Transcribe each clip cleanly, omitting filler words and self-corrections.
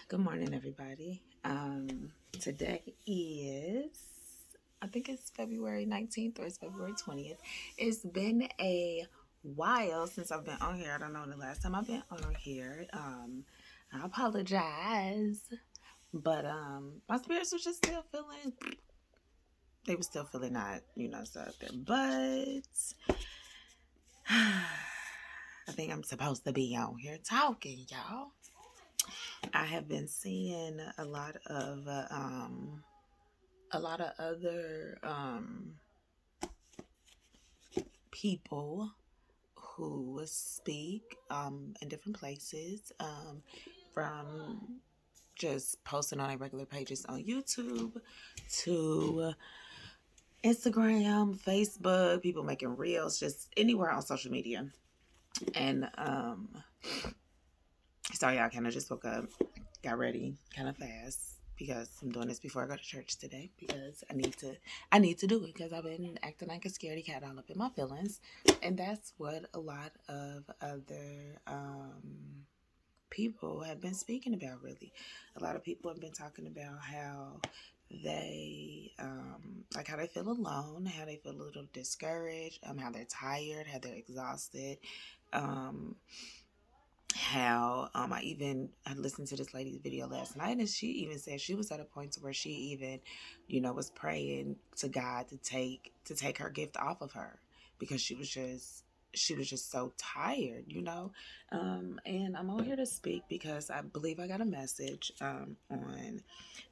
Good morning, everybody. Today is, I think it's February 19th or it's February 20th. It's been a while since I've been on here. I don't know the last time I've been on here. I apologize, but my spirits were just still feeling, they were still feeling not, so out there. But I think I'm supposed to be on here talking, y'all. I have been seeing a lot of other people who speak in different places, from just posting on their regular pages on YouTube to Instagram, Facebook, people making reels, just anywhere on social media. And sorry, I kind of just woke up, got ready kind of fast because I'm doing this before I go to church today because I need to do it because I've been acting like a scaredy cat all up in my feelings, and that's what a lot of other people have been speaking about. Really, a lot of people have been talking about how they like how they feel alone, how they feel a little discouraged, how they're tired, how they're exhausted. Um, how I listened to this lady's video last night, and she even said she was at a point to where she even was praying to God to take her gift off of her because she was just so tired, and I'm on here to speak because I believe I got a message on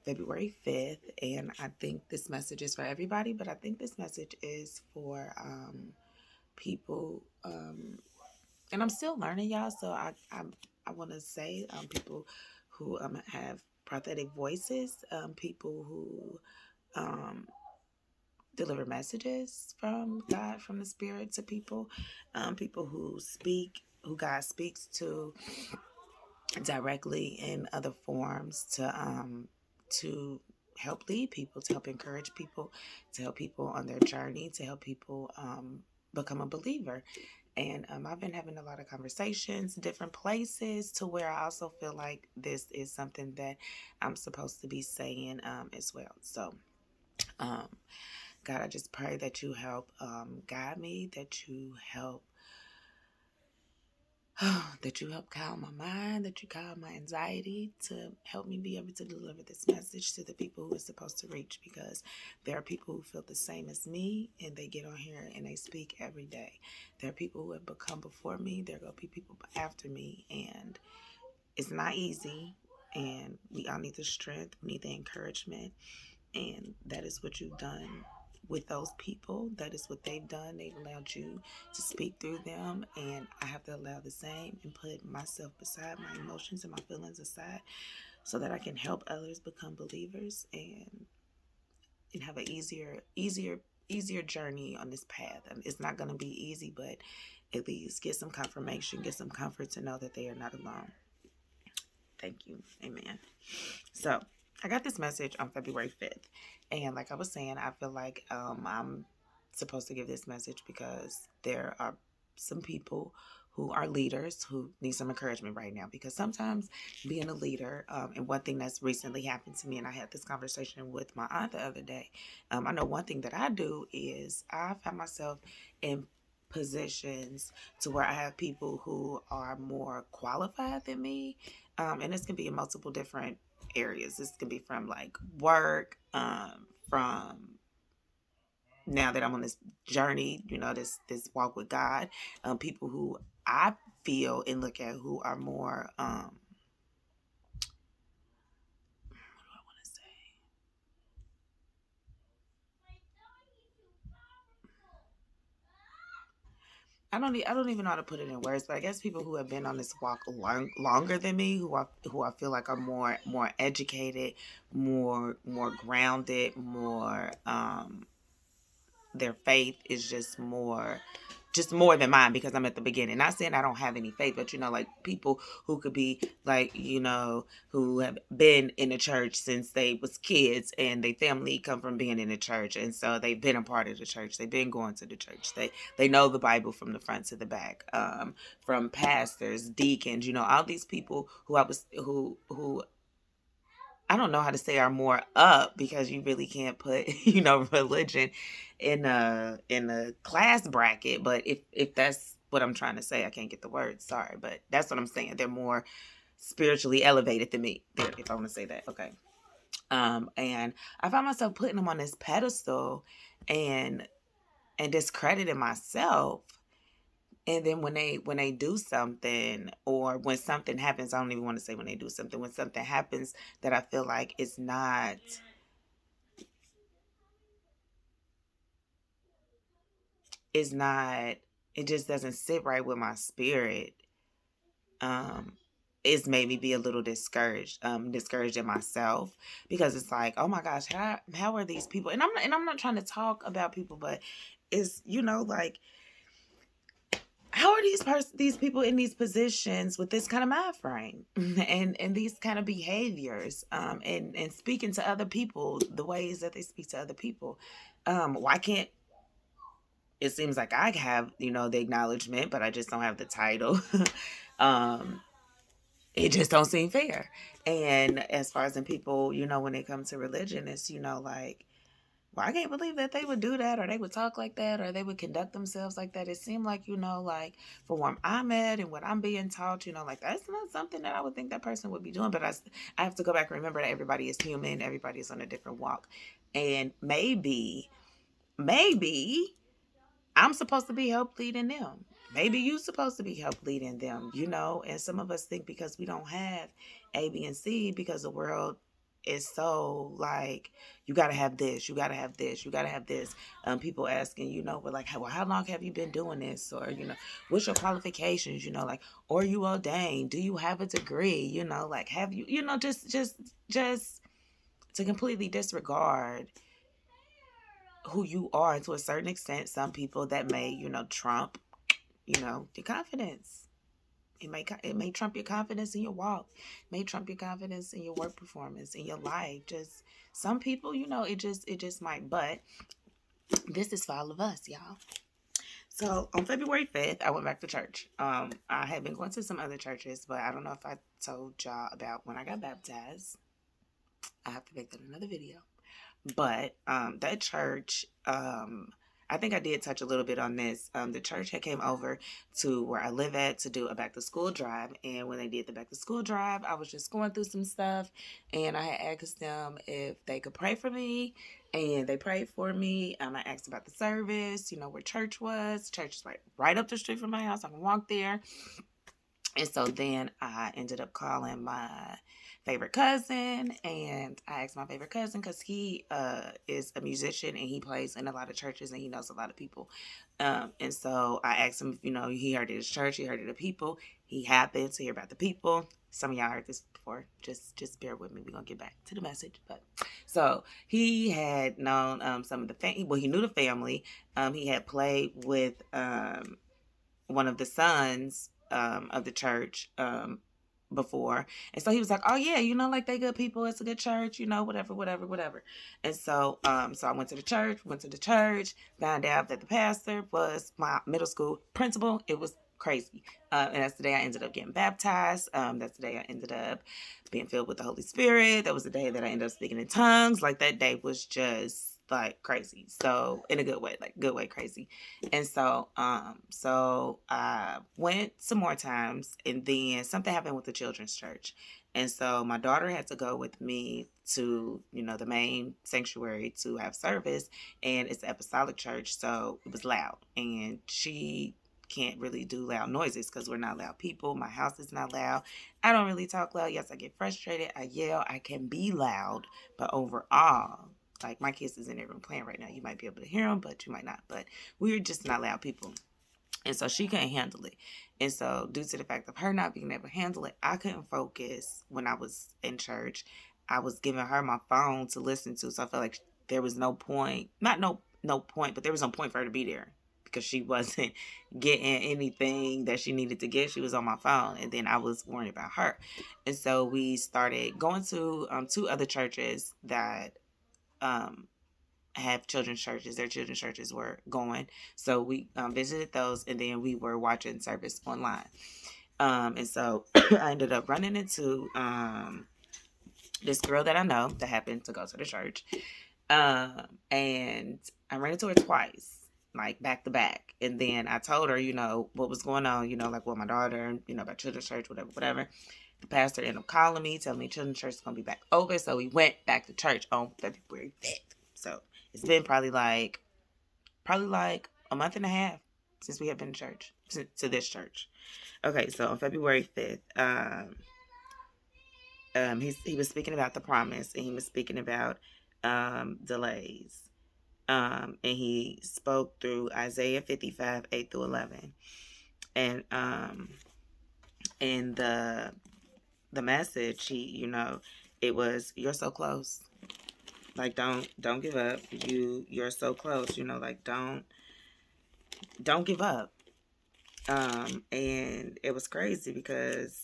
February 5th, and I think this message is for everybody, but I think this message is for people, and I'm still learning, y'all. So I want to say people who have prophetic voices, people who um, deliver messages from God, from the Spirit to people, people who God speaks to directly in other forms to help lead people, to help encourage people, to help people on their journey, to help people become a believer. And I've been having a lot of conversations, different places, to where I also feel like this is something that I'm supposed to be saying as well. So, um, God, I just pray that you help guide me, that you help that you help calm my mind, that you calm my anxiety, to help me be able to deliver this message to the people who it's supposed to reach, because there are people who feel the same as me and they get on here and they speak every day. There are people who have become before me, there are going to be people after me, and it's not easy, and we all need the strength, we need the encouragement, and that is what you've done with those people. That is what they've done. They've allowed you to speak through them, and I have to allow the same and put myself beside, my emotions and my feelings aside, so that I can help others become believers and have an easier journey on this path. It's not going to be easy, but at least get some confirmation, get some comfort to know that they are not alone. Thank you. Amen. So I got this message on February 5th. And like I was saying, I feel like I'm supposed to give this message because there are some people who are leaders who need some encouragement right now. Because sometimes being a leader, and one thing that's recently happened to me, and I had this conversation with my aunt the other day. I know one thing that I do is I find myself in positions to where I have people who are more qualified than me, and this can be in multiple different areas. This can be from like work, from now that I'm on this journey, this walk with God, people who I feel and look at who are more, what do I want to say? I don't even know how to put it in words, but I guess people who have been on this walk longer than me, who I feel like are more educated, more grounded, more their faith is just more just more than mine because I'm at the beginning. Not saying I don't have any faith, but like people who could be like, who have been in the church since they was kids and their family come from being in the church. And so they've been a part of the church. They've been going to the church. They know the Bible from the front to the back, from pastors, deacons, all these people who I don't know how to say are more up because you really can't put, religion in a class bracket. But if that's what I'm trying to say, I can't get the words. Sorry, but that's what I'm saying. They're more spiritually elevated than me. There, if I want to say that, okay. And I found myself putting them on this pedestal, and discrediting myself. And then when they do something, or when something happens, I don't even want to say when they do something, when something happens that I feel like is not, it just doesn't sit right with my spirit. Um, it's made me be a little discouraged in myself, because it's like, oh my gosh, how are these people? And I'm not trying to talk about people, but it's, like, how are these people in these positions with this kind of mind frame and these kind of behaviors, and speaking to other people the ways that they speak to other people? Why can't it seems like I have, the acknowledgement, but I just don't have the title. um it just don't seem fair. And as far as in people, when it comes to religion, it's, like, well, I can't believe that they would do that, or they would talk like that, or they would conduct themselves like that. It seemed like, like, for where I'm at and what I'm being taught, like, that's not something that I would think that person would be doing. But I have to go back and remember that everybody is human. Everybody is on a different walk. And maybe I'm supposed to be help leading them. Maybe you're supposed to be help leading them, and some of us think because we don't have A, B, and C, because the world is so like, you got to have this, you got to have this, you got to have this. People asking, we're like, well, how long have you been doing this? Or, what's your qualifications? Like, or you ordained? Do you have a degree? Like, have you, just to completely disregard who you are. And to a certain extent, some people that may, trump, your confidence. It may trump your confidence in your walk. It may trump your confidence in your work performance, in your life. Just some people, it just might. But this is for all of us, y'all. So on February 5th, I went back to church. I had been going to some other churches, but I don't know if I told y'all about when I got baptized. I have to make that another video. But that church, I think I did touch a little bit on this. The church had came over to where I live at to do a back to school drive. And when they did the back to school drive, I was just going through some stuff. And I had asked them if they could pray for me. And they prayed for me. I asked about the service, where church was. Church is right up the street from my house. I can walk there. And so then I ended up calling my favorite cousin, and I asked my favorite cousin because he is a musician and he plays in a lot of churches and he knows a lot of people. And so I asked him if, he heard of his church, he heard of the people. He happened to hear about the people. Some of y'all heard this before. Just bear with me. We're going to get back to the message. But so he had known some of the family. Well, he knew the family. He had played with one of the sons of the church before. And so he was like, oh yeah, like they good people, it's a good church, whatever. And so so I went to the church, found out that the pastor was my middle school principal. It was crazy. And that's the day I ended up getting baptized. That's the day I ended up being filled with the Holy Spirit. That was the day that I ended up speaking in tongues. Like, that day was just like crazy. So in a good way, like good way crazy. And so so I went some more times, and then something happened with the children's church. And so my daughter had to go with me to, the main sanctuary to have service, and it's an apostolic church, so it was loud, and she can't really do loud noises because we're not loud people. My house is not loud. I don't really talk loud. Yes, I get frustrated. I yell. I can be loud, but overall, like, my kids is in their room playing right now. You might be able to hear them, but you might not. But we're just not loud people. And so she couldn't handle it. And so due to the fact of her not being able to handle it, I couldn't focus when I was in church. I was giving her my phone to listen to. So I felt like there was no point, not no point, but there was no point for her to be there because she wasn't getting anything that she needed to get. She was on my phone, and then I was worried about her. And so we started going to 2 other churches that have children's churches. Their children's churches were going. So we visited those, and then we were watching service online. And so I ended up running into this girl that I know that happened to go to the church. And I ran into her twice, like back to back. And then I told her, what was going on, like with my daughter, about children's church, whatever. The pastor ended up calling me, telling me children's church is going to be back open. So we went back to church on February 5th. So it's been probably like a month and a half since we have been to church, to this church. Okay, so on February 5th, he was speaking about the promise, and he was speaking about delays. And he spoke through Isaiah 55, 8 through 11. And in the message, it was, you're so close. Like, don't give up. You're so close, like, don't give up. And it was crazy because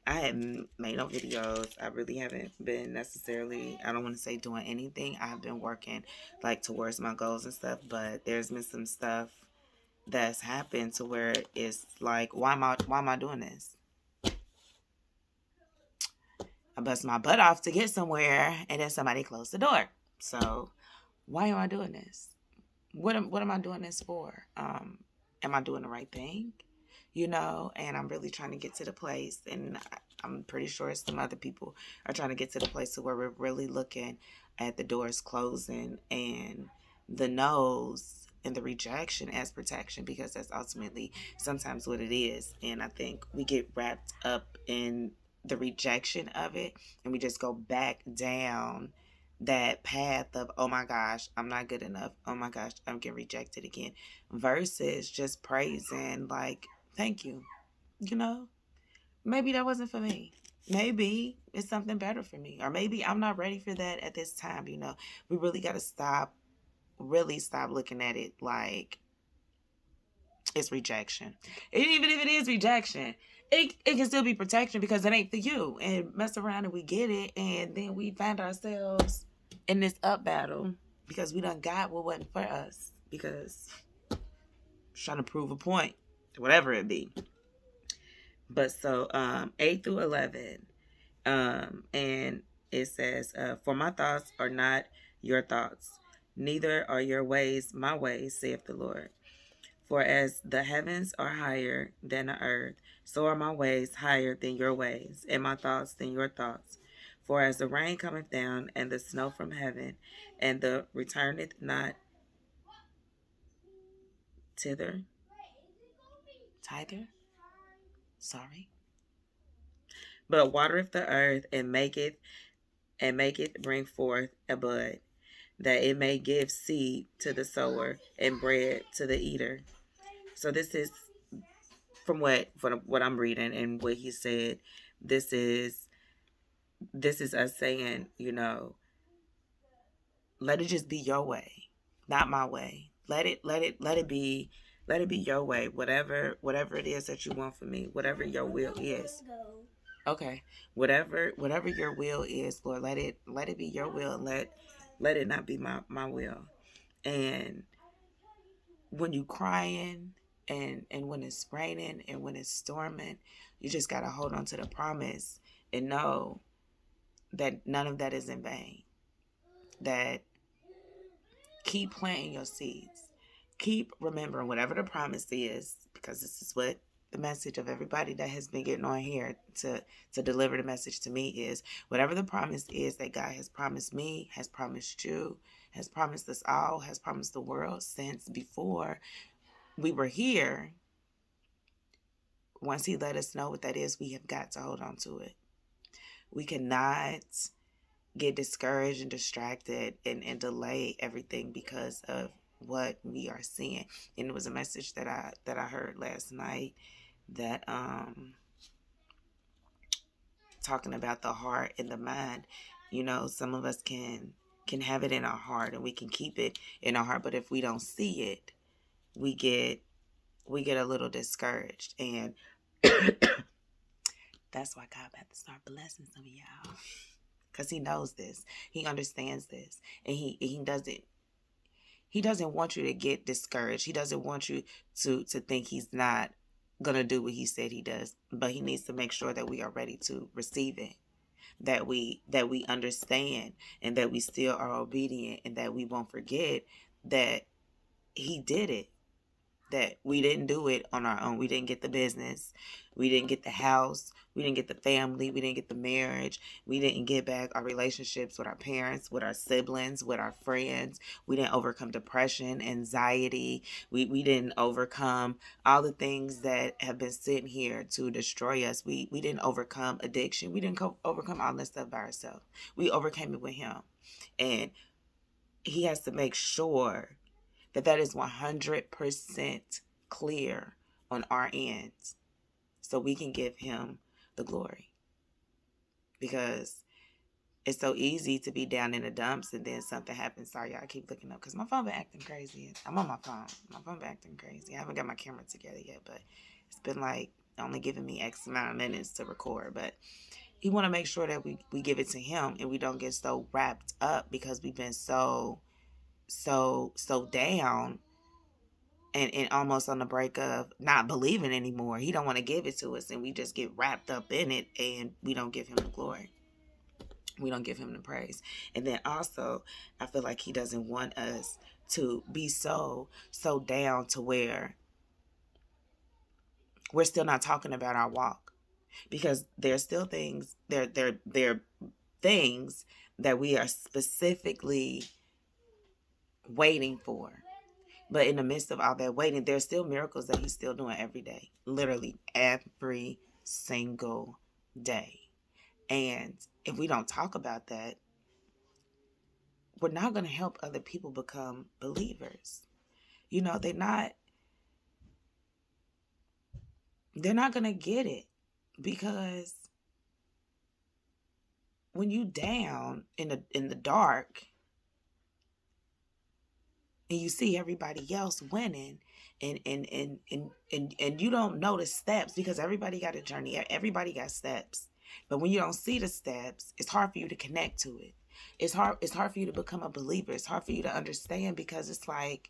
I hadn't made no videos. I really haven't been necessarily, I don't want to say doing anything. I've been working like towards my goals and stuff, but there's been some stuff that's happened to where it's like, why am I doing this? I bust my butt off to get somewhere, and then somebody closed the door. So why am I doing this? What am I doing this for? Am I doing the right thing? And I'm really trying to get to the place, and I'm pretty sure some other people are trying to get to the place to where we're really looking at the doors closing and the no's and the rejection as protection, because that's ultimately sometimes what it is. And I think we get wrapped up in the rejection of it, and we just go back down that path of, oh my gosh, I'm not good enough. Oh my gosh, I'm getting rejected again. Versus just praising, like, thank you. Maybe that wasn't for me. Maybe it's something better for me. Or maybe I'm not ready for that at this time. We really got to really stop looking at it like it's rejection. And even if it is rejection, it can still be protection, because it ain't for you. And mess around and we get it, and then we find ourselves in this up battle because we done got what wasn't for us, because trying to prove a point, whatever it be. But so 8 through 11, and it says, for my thoughts are not your thoughts, neither are your ways my ways, saith the Lord. For as the heavens are higher than the earth, so are my ways higher than your ways, and my thoughts than your thoughts. For as the rain cometh down, and the snow from heaven, and the returneth not tither, but watereth the earth, and maketh bring forth a bud, that it may give seed to the sower and bread to the eater. So this is from what I'm reading and what he said. This is us saying, let it just be your way, not my way. Let it be your way. Whatever it is that you want for me, whatever your will is. Okay. Whatever your will is, Lord, let it be your will, and let it not be my will. And when you crying and when it's raining and when it's storming, you just got to hold on to the promise and know that none of that is in vain. That keep planting your seeds. Keep remembering whatever the promise is, because this is what the message of everybody that has been getting on here to deliver the message to me is, whatever the promise is that God has promised me, has promised you, has promised us all, has promised the world since before we were here. Once he let us know what that is, we have got to hold on to it. We cannot get discouraged and distracted and delay everything because of what we are seeing. And it was a message that I heard last night that talking about the heart and the mind. Some of us can have it in our heart, and we can keep it in our heart, but if we don't see it, we get a little discouraged. And that's why God about to start blessing some of y'all. Because he knows this. He understands this. And he doesn't want you to get discouraged. He doesn't want you to think he's not going to do what he said he does. But he needs to make sure that we are ready to receive it. That we understand, and that we still are obedient, and that we won't forget that he did it. That we didn't do it on our own. We didn't get the business. We didn't get the house. We didn't get the family. We didn't get the marriage. We didn't get back our relationships with our parents, with our siblings, with our friends. We didn't overcome depression, anxiety. We didn't overcome all the things that have been sitting here to destroy us. We didn't overcome addiction. We didn't overcome all this stuff by ourselves. We overcame it with him. And he has to make sure that is 100% clear on our ends, so we can give him the glory. Because it's so easy to be down in the dumps and then something happens. Sorry, y'all, I keep looking up because my phone been acting crazy. I'm on my phone. My phone been acting crazy. I haven't got my camera together yet, but it's been like only giving me X amount of minutes to record. But he want to make sure that we give it to him, and we don't get so wrapped up because we've been so down and almost on the break of not believing anymore. He don't want to give it to us, and we just get wrapped up in it, and we don't give him the glory. We don't give him the praise. And then also, I feel like he doesn't want us to be so down to where we're still not talking about our walk. Because there's still things, there are things that we are specifically waiting for. But in the midst of all that waiting, there's still miracles that he's still doing every day. Literally every single day. And if we don't talk about that, we're not going to help other people become believers. You know, they're not going to get it. Because when you down in the dark, and you see everybody else winning, and you don't know the steps, because everybody got a journey, everybody got steps. But when you don't see the steps, it's hard for you to connect to it. It's hard for you to become a believer. It's hard for you to understand, because it's like,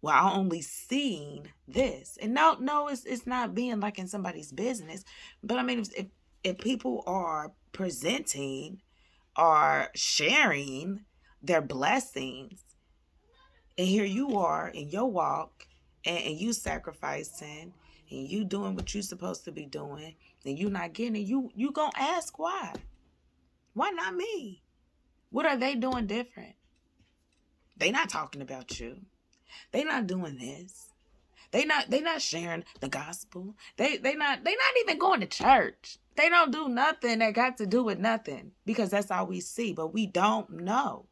well, I only seen this. And no, it's not being like in somebody's business. But I mean, if people are presenting or sharing their blessings, and here you are in your walk, and you sacrificing, and you doing what you're supposed to be doing, and you not getting it, you gonna ask why? Why not me? What are they doing different? They not talking about you. They not doing this. They not sharing the gospel. They not even going to church. They don't do nothing that got to do with nothing, because that's all we see. But we don't know.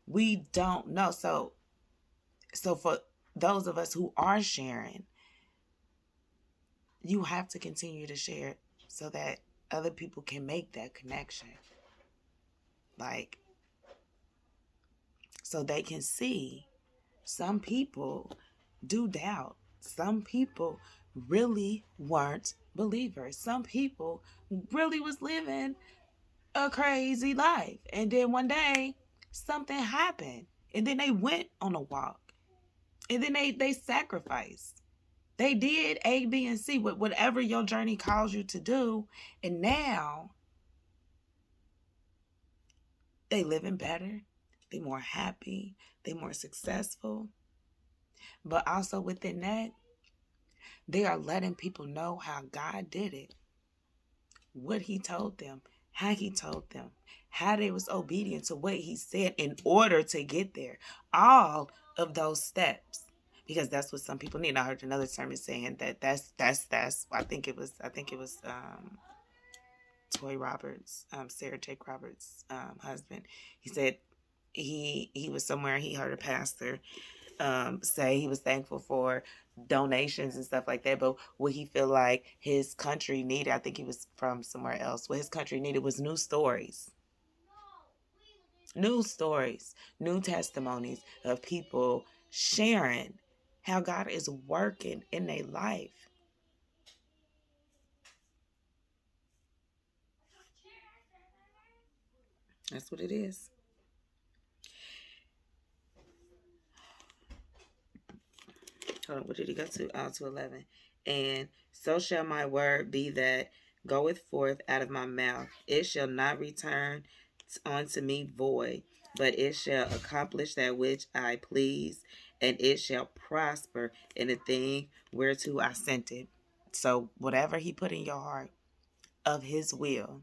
We don't know. So for those of us who are sharing, you have to continue to share it so that other people can make that connection. Like, so they can see some people do doubt. Some people really weren't believers. Some people really was living a crazy life. And then one day, something happened. And then they went on a walk. And then they sacrificed. They did A, B, and C, whatever your journey calls you to do. And now, they living better. They more happy. They more successful. But also within that, they are letting people know how God did it. What he told them. How he told them. How they was obedient to what he said in order to get there. All of those steps. Because that's what some people need. I heard another sermon saying that's I think it was Toy Roberts, Sarah Jake Roberts' husband. He said he was somewhere, he heard a pastor say he was thankful for donations and stuff like that, but what he feel like his country needed, I think he was from somewhere else, what his country needed was new stories, new testimonies of people sharing how God is working in their life. That's what it is. Hold on, what did he go to? To 11. And so shall my word be that goeth forth out of my mouth. It shall not return unto me void, but it shall accomplish that which I please, and it shall prosper in the thing whereto I sent it. So whatever he put in your heart of his will,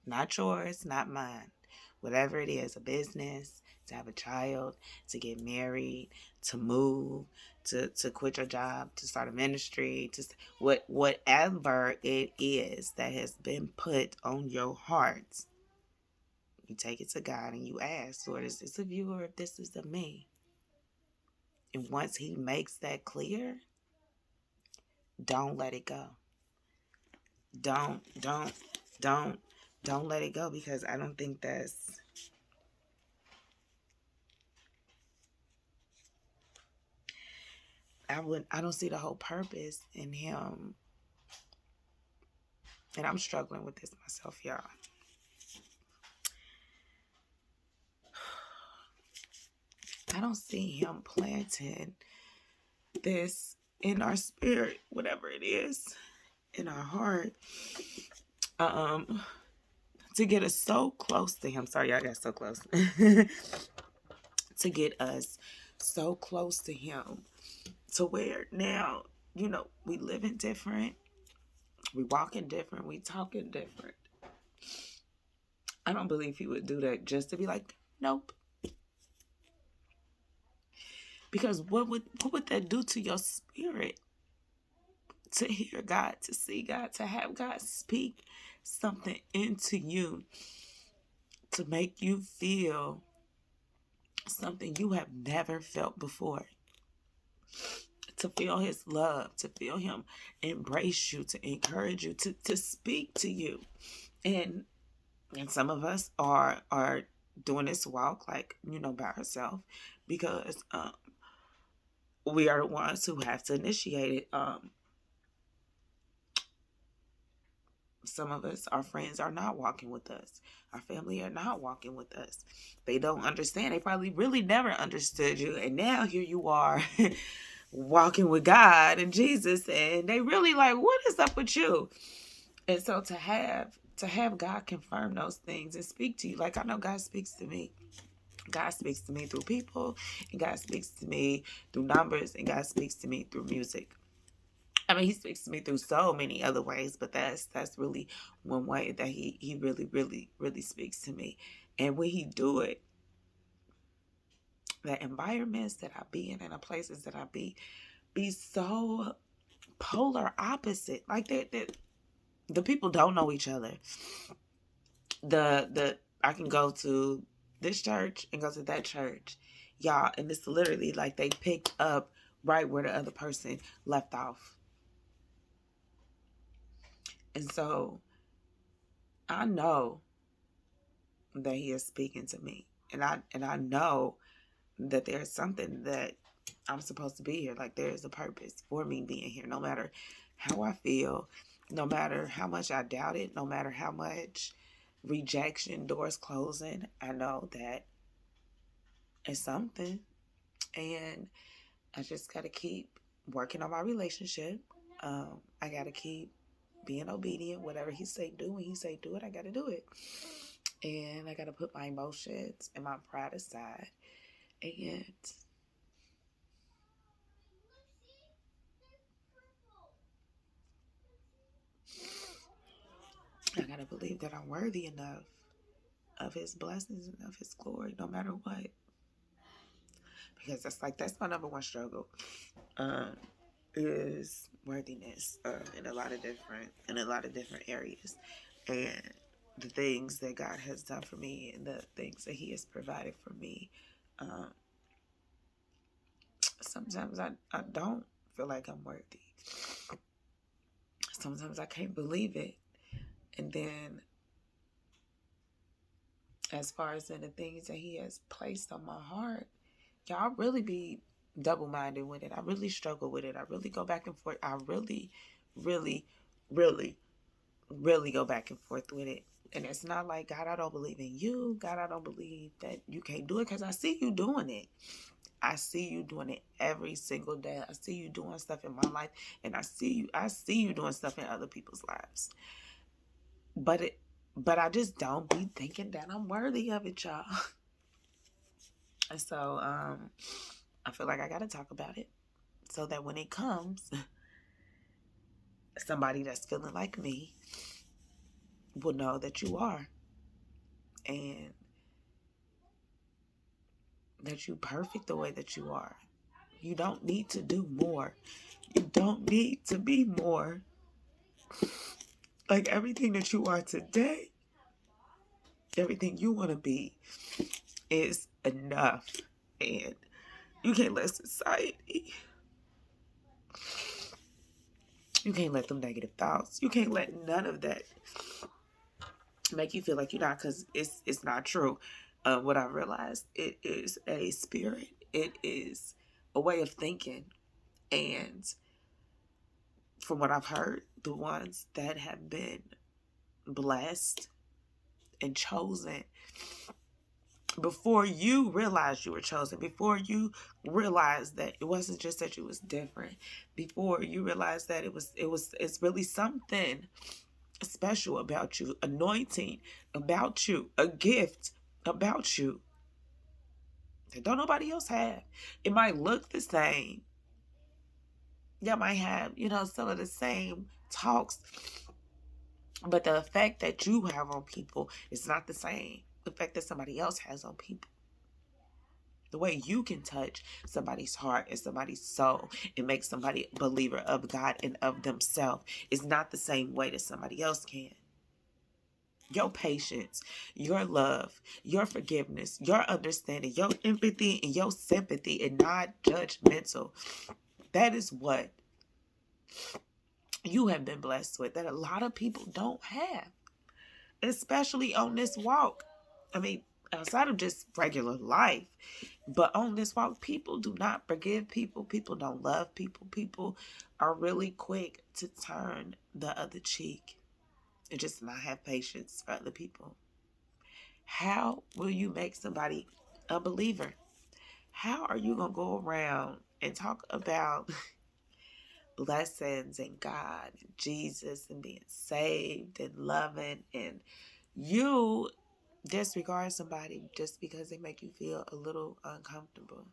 not yours, not mine. Whatever it is, a business, to have a child, to get married, to move, to quit your job, to start a ministry, to whatever it is that has been put on your heart, you take it to God and you ask, Lord, is this of you or if this is of me? And once he makes that clear, don't let it go. Don't, don't, don't let it go, because I don't think I don't see the whole purpose in him. And I'm struggling with this myself, y'all. I don't see him planting this in our spirit, whatever it is, in our heart, to get us so close to him. Sorry, y'all got so close. To get us so close to him, to where now, we living different, we walking different, we talking different. I don't believe he would do that just to be like, nope. Because what would that do to your spirit? To hear God, to see God, to have God speak something into you, to make you feel something you have never felt before. To feel his love, to feel him embrace you, to encourage you, to speak to you. And some of us are doing this walk by ourselves, because we are the ones who have to initiate it. Some of us, our friends are not walking with us. Our family are not walking with us. They don't understand. They probably really never understood you. And now here you are walking with God and Jesus. And they really like, what is up with you? And so to have God confirm those things and speak to you. Like, I know God speaks to me. God speaks to me through people. And God speaks to me through numbers. And God speaks to me through music. I mean, he speaks to me through so many other ways, but that's really one way that he really, really, really speaks to me. And when he do it, the environments that I be in and the places that I be so polar opposite. Like the people don't know each other. I can go to this church and go to that church, y'all, and it's literally like they picked up right where the other person left off. And so I know that he is speaking to me. And I know that there's something that I'm supposed to be here. Like, there's a purpose for me being here, no matter how I feel, no matter how much I doubt it, no matter how much rejection, doors closing. I know that it's something. And I just got to keep working on my relationship. I got to keep being obedient. Whatever he say do, when he say do it, I got to do it. And I got to put my emotions and my pride aside. And I got to believe that I'm worthy enough of his blessings and of his glory, no matter what. Because that's my number one struggle, is worthiness, in a lot of different areas. And the things that God has done for me and the things that he has provided for me. Sometimes I don't feel like I'm worthy. Sometimes I can't believe it. And then, as far as in the things that he has placed on my heart, y'all really be double-minded with it. I really struggle with it. I really go back and forth. I really, really, really, really go back and forth with it. And it's not like, God, I don't believe in you. God, I don't believe that you can't do it, because I see you doing it. I see you doing it every single day. I see you doing stuff in my life, and I see you doing stuff in other people's lives. But I just don't be thinking that I'm worthy of it, y'all. And so I feel like I gotta talk about it, so that when it comes, somebody that's feeling like me will know that you are, and that you perfect the way that you are. You don't need to do more. You don't need to be more. Like, everything that you are today, everything you want to be, is enough. And you can't let society, you can't let them negative thoughts, you can't let none of that make you feel like you're not, because it's not true. What I realized, it is a spirit. It is a way of thinking. And from what I've heard, the ones that have been blessed and chosen, before you realized you were chosen, before you realized that it wasn't just that you was different, before you realized that it's really something special about you, anointing about you, a gift about you that don't nobody else have. It might look the same. Y'all might have, some of the same talks, but the effect that you have on people is not the same. The effect that somebody else has on people. The way you can touch somebody's heart and somebody's soul and make somebody a believer of God and of themselves is not the same way that somebody else can. Your patience, your love, your forgiveness, your understanding, your empathy and your sympathy, and not judgmental. That is what you have been blessed with, that a lot of people don't have, especially on this walk. I mean, outside of just regular life, but on this walk, people do not forgive people. People don't love people. People are really quick to turn the other cheek and just not have patience for other people. How will you make somebody a believer? How are you going to go around and talk about blessings and God and Jesus and being saved and loving, and you disregard somebody just because they make you feel a little uncomfortable?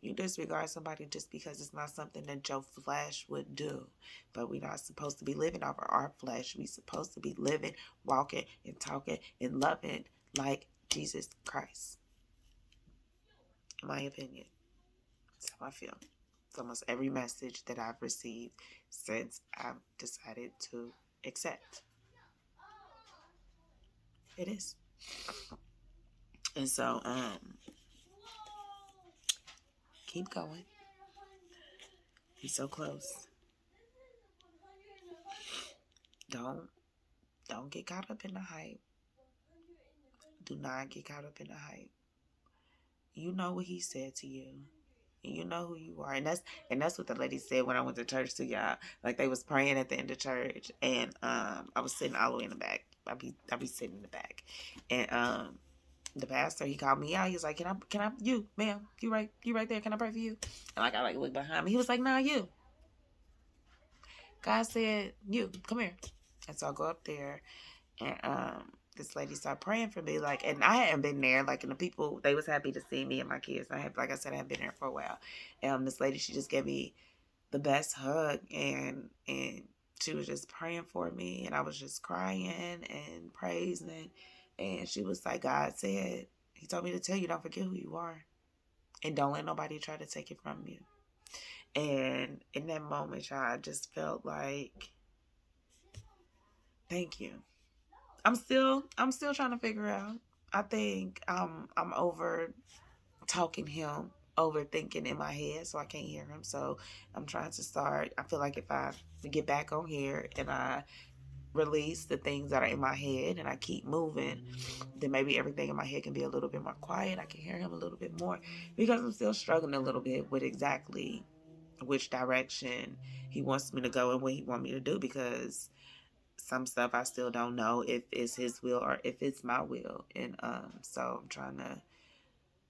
You disregard somebody just because it's not something that your flesh would do. But we're not supposed to be living over our flesh. We're supposed to be living, walking, and talking and loving like Jesus Christ. In my opinion, that's how I feel. It's almost every message that I've received since I've decided to accept. It is. And so, keep going. He's so close. Don't get caught up in the hype. Do not get caught up in the hype. You know what he said to you. And you know who you are. And that's what the lady said when I went to church to y'all. Like, they was praying at the end of church, and I was sitting all the way in the back. I be sitting in the back. And the pastor, he called me out. He was like, Can I you, ma'am, you right there, can I pray for you? And I looked behind me. He was like, Nah, you. God said, You, come here. And so I go up there, and this lady started praying for me, like, and I hadn't been there, like, and the people, they was happy to see me and my kids. Like I said, I hadn't been there for a while. And this lady, she just gave me the best hug, and she was just praying for me, and I was just crying and praising, and she was like, God said, he told me to tell you, don't forget who you are, and don't let nobody try to take it from you. And in that moment, y'all, I just felt like, thank you. I'm still trying to figure out. I think I'm over talking him, overthinking in my head, so I can't hear him. So I'm trying to start. I feel like if I get back on here and I release the things that are in my head and I keep moving, then maybe everything in my head can be a little bit more quiet. I can hear him a little bit more, because I'm still struggling a little bit with exactly which direction he wants me to go and what he wants me to do, because some stuff I still don't know if it's his will or if it's my will. And so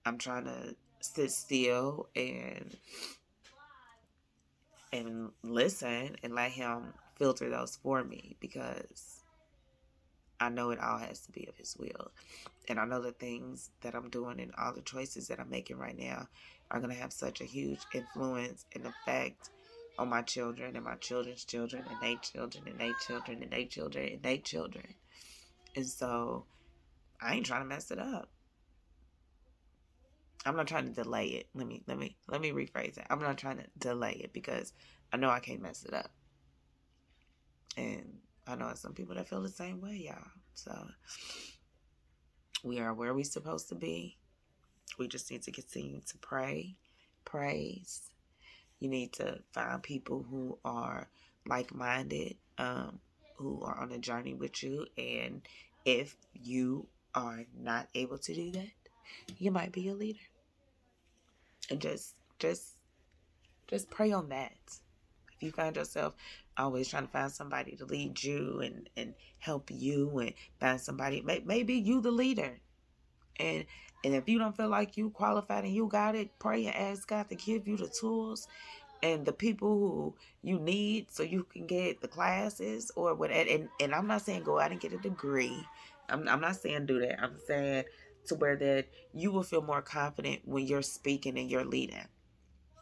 I'm trying to sit still and listen and let him filter those for me, because I know it all has to be of his will. And I know the things that I'm doing and all the choices that I'm making right now are going to have such a huge influence and effect on my children and my children's children and their children and their children and their children and their children. And so I ain't trying to mess it up. I'm not trying to delay it. Let me rephrase it. I'm not trying to delay it because I know I can't mess it up. And I know some people that feel the same way, y'all. So we are where we're supposed to be. We just need to continue to pray, praise. You need to find people who are like-minded, who are on a journey with you. And if you are not able to do that, you might be a leader. And just pray on that. If you find yourself always trying to find somebody to lead you and help you and find somebody, maybe you the leader. And if you don't feel like you qualified and you got it, pray and ask God to give you the tools and the people who you need so you can get the classes or whatever. And I'm not saying go out and get a degree. I'm not saying do that. I'm saying to where that you will feel more confident when you're speaking and you're leading.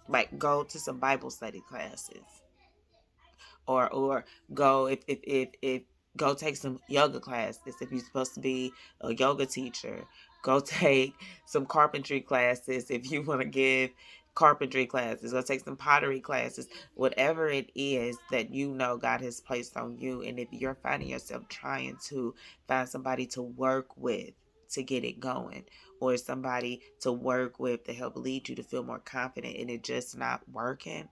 Like go to some Bible study classes. Or go if go take some yoga classes. If you're supposed to be a yoga teacher, go take some carpentry classes. If you want to give carpentry classes, go take some pottery classes. Whatever it is that you know God has placed on you, and if you're finding yourself trying to find somebody to work with to get it going, or somebody to work with to help lead you to feel more confident and it just not working,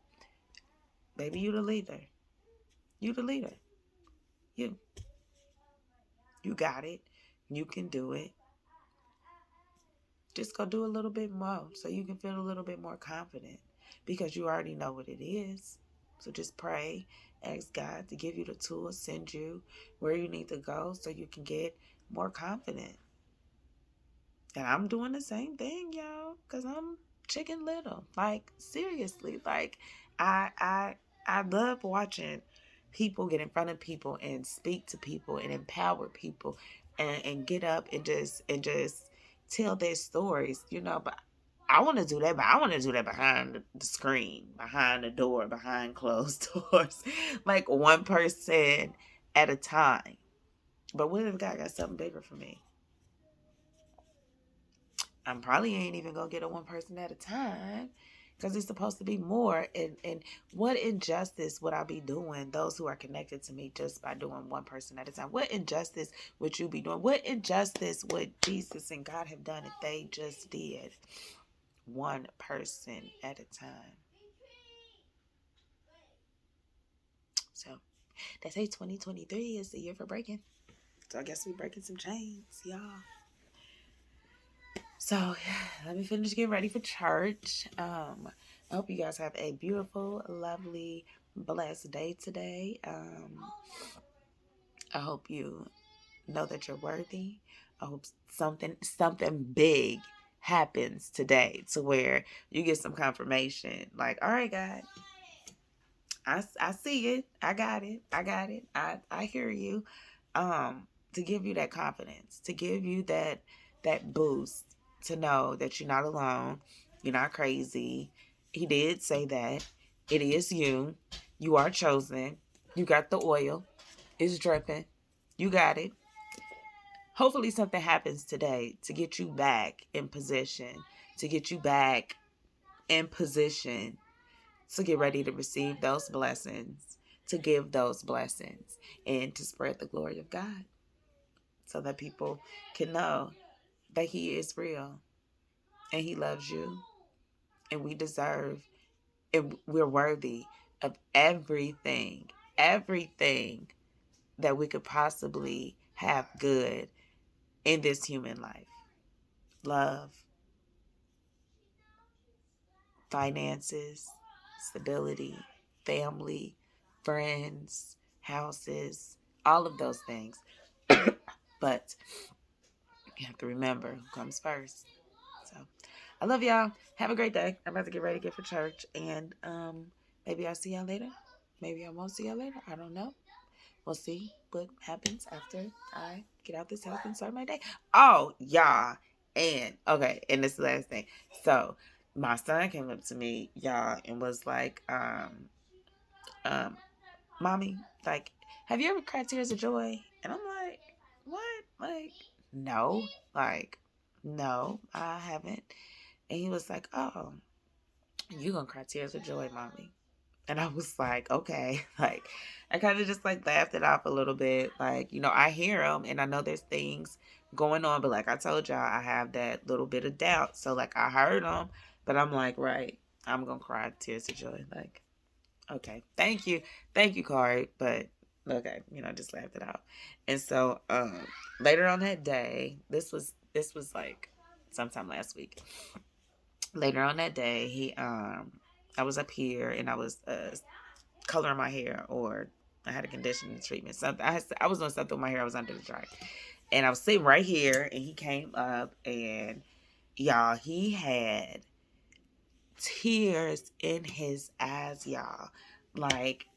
maybe you the leader. You the leader. You got it. You can do it. Just go do a little bit more so you can feel a little bit more confident, because you already know what it is. So just pray, ask God to give you the tools, send you where you need to go so you can get more confident. And I'm doing the same thing, y'all, because I'm Chicken Little. Like, seriously. Like, I love watching people get in front of people and speak to people and empower people and get up and just tell their stories, but I want to do that, but I want to do that behind the screen, behind the door, behind closed doors, like one person at a time. But what if God got something bigger for me? I probably ain't even gonna get a one person at a time, because it's supposed to be more. And what injustice would I be doing those who are connected to me just by doing one person at a time? What injustice would you be doing? What injustice would Jesus and God have done if they just did one person at a time? So they say 2023 is the year for breaking. So I guess we're breaking some chains, y'all. So let me finish getting ready for church. I hope you guys have a beautiful, lovely, blessed day today. I hope you know that you're worthy. I hope something big happens today to where you get some confirmation. Like, all right, God, I see it. I got it. I hear you. To give you that confidence, to give you that boost, to know that you're not alone, you're not crazy. He did say that. It is you. You are chosen. You got the oil. It's dripping. You got it. Hopefully something happens today to get you back in position, to get you back in position to get ready to receive those blessings, to give those blessings, and to spread the glory of God so that people can know that He is real and He loves you, and we deserve and we're worthy of everything that we could possibly have good in this human life. Love, finances, stability, family, friends, houses, all of those things. But you have to remember who comes first. So I love y'all. Have a great day. I'm about to get ready to get for church. And maybe I'll see y'all later. Maybe I won't see y'all later. I don't know. We'll see what happens after I get out this house and start my day. Oh, y'all. And okay, and this is the last thing. So my son came up to me, y'all, and was like, mommy, like, have you ever cried tears of joy? And I'm like, what? Like, no. Like, no, I haven't. And he was like, oh, you gonna cry tears of joy, mommy. And I was like, okay. Like, I kind of just like laughed it off a little bit. Like, I hear him and I know there's things going on. But like I told y'all, I have that little bit of doubt. So like I heard him, but I'm like, right, I'm going to cry tears of joy. Like, okay, thank you. Thank you, Corey. But okay, just laughed it out. And so later on that day, this was like sometime last week. Later on that day, I was up here and I was coloring my hair, or I had a conditioning treatment. Something I was doing something with my hair. I was under the dryer, and I was sitting right here, and he came up, and y'all, he had tears in his eyes, y'all. Like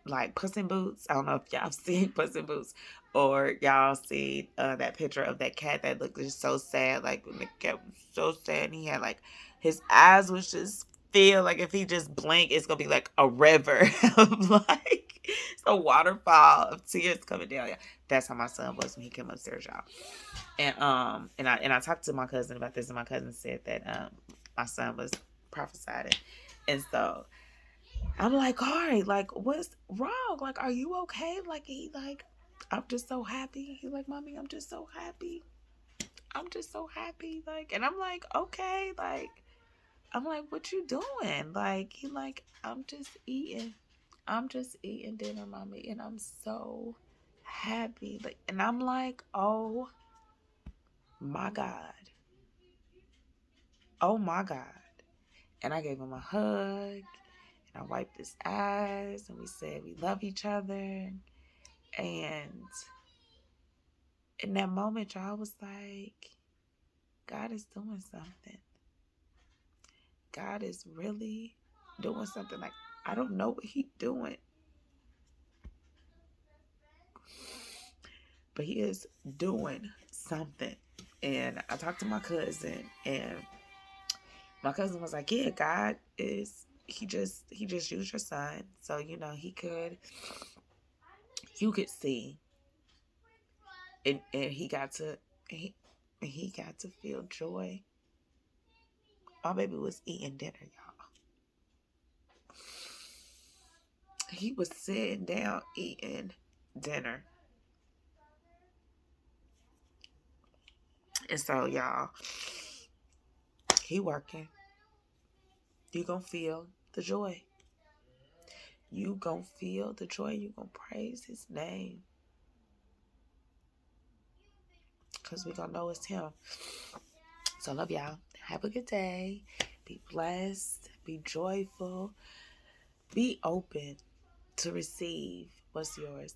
like Puss in Boots. I don't know if y'all seen Puss in Boots, or y'all seen that picture of that cat that looked just so sad. Like when the cat was so sad, and he had like his eyes was just feel like if he just blink, it's gonna be like a river of like it's a waterfall of tears coming down. Yeah, that's how my son was when he came upstairs, y'all. And I talked to my cousin about this, and my cousin said that my son was prophesied, and so I'm like, all right, like, what's wrong? Like, are you okay? Like, I'm just so happy. He like, mommy, I'm just so happy. I'm just so happy. Like, and I'm like, okay, like, I'm like, what you doing? Like, he like, I'm just eating. I'm just eating dinner, mommy, and I'm so happy. Like, and I'm like, oh my God. Oh my God. And I gave him a hug, and I wiped his eyes, and we said we love each other. And in that moment, y'all, was like, God is doing something. God is really doing something. Like, I don't know what he's doing, but he is doing something. And I talked to my cousin, and my cousin was like, yeah, God is, he just used your son. So, you could see. And he got to feel joy. My baby was eating dinner, y'all. He was sitting down eating dinner. And so, y'all, he working. You gonna feel the joy. You gonna feel the joy. You gonna praise his name. Because we gonna know it's him. So I love y'all. Have a good day. Be blessed. Be joyful. Be open to receive what's yours.